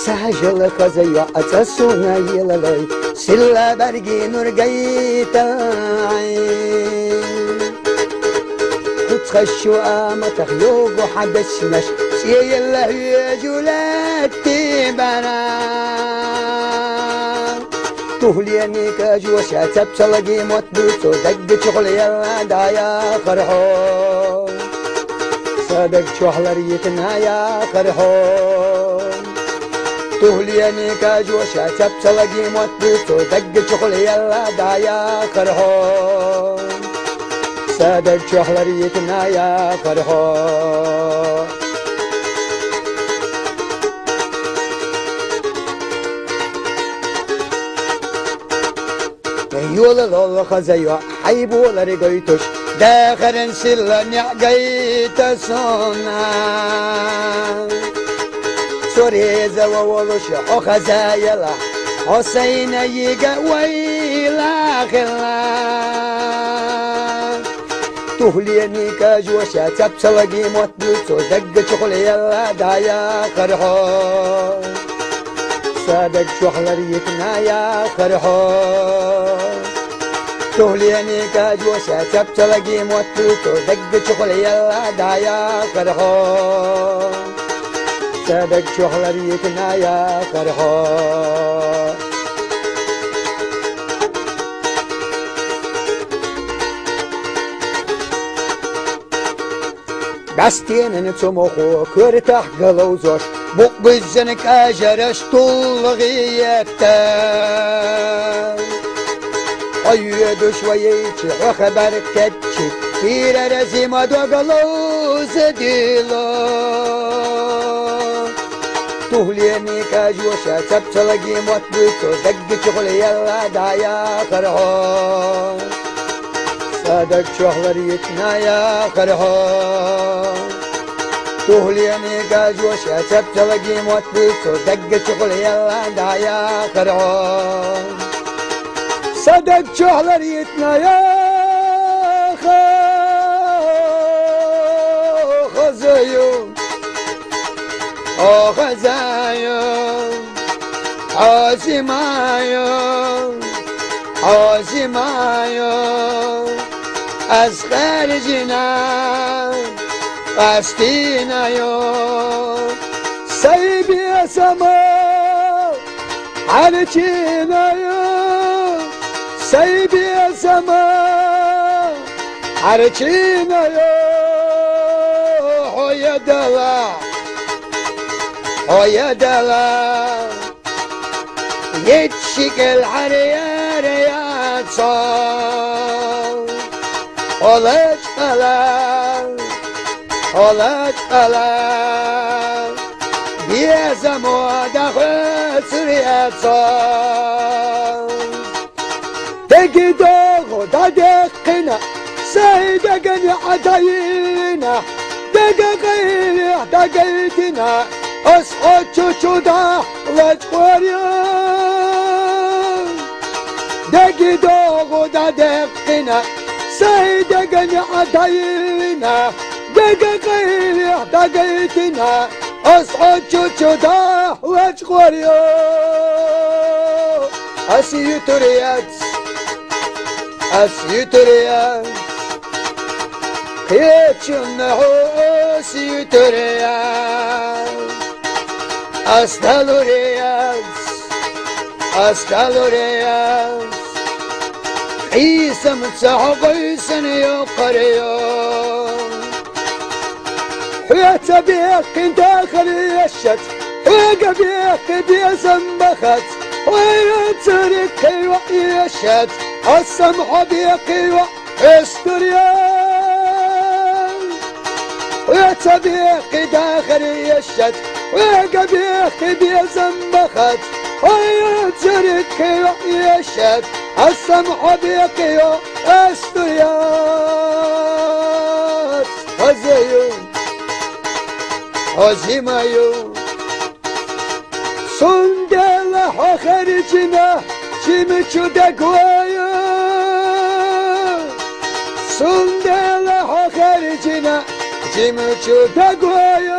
سهجل خزيو أتسونا يلالي سلا برقي نرقيتاي تخشوا ما تخيوب وحدشمش سي الله يجولاتي بنا تهليني كاجو شاتب تلقي موت بوتو دق شغل يلا دايا خرحو صدق شغل ريتنا يا خرحو تهليني كاجو شاتب تلقي موت بوتو دق شغل يلا دايا خرحو صدق شغل ريتنا يا خرحو يولا لولا خزيو حيبو لرقيتوش داخل سلا نعقيت سونا سوري زوولوش وخزايلا حسين يقا ويلا خلا تهليني كاجوشا تبسلقي موت بلتو دق شغل يلا دايا خرحو صادق شغل ريتنا يا خرحو تهليني كاجوشا تبتلقي موتلتو دق شغل يلا دايا خرحو صادق شغل ريتنا يا خرحو قاستين نتمخو كرتاح قلوزوش بق بالزنك اجرش طول غيبتا ايدو شويتي وخبر كتشي كير رزيما دو قلوز ديلو تهليني كاجوشا تبتلقي موت بيتو دق شغل يلا دايا خرحو صادق شغل ريتنا يا خرحو تهليني كاجوشا تبتلقي موت بيتو دق شغل يلا دايا خرحو صدق شغل ريتنا يا خزايو خزايو عازمايو أصغر جنان قصدينا يو سيب يا سما عرجينا يو سيب يا سما عرجينا يو هويا دلا يتشك العريار يا صار ولج قلال بيزم ودخل سريات صار تقدوغ ودقنا سيدقني عدينا دقيقي دقيتنا أصحى تشودا لجوريا دقدوغ ودقنا سيدقني عدينا دقيقي دقيتنا أصحى تشودا لجوريا أسيوتريات كيتشنه أسيوتريات أستالوريات عيسى متسعقيسن يقريو حيات بيك داخل يشت حيق بيك بيزنبخت ويترك يشت السمح بيك استريان ويتبيك داخل يشت ويقبيك بيزنبخت ويترك يشت السمح بيك استريان هزيمايو سندل خرجنا شمشو دقوايا سندل خرجنا شمشو دقوايا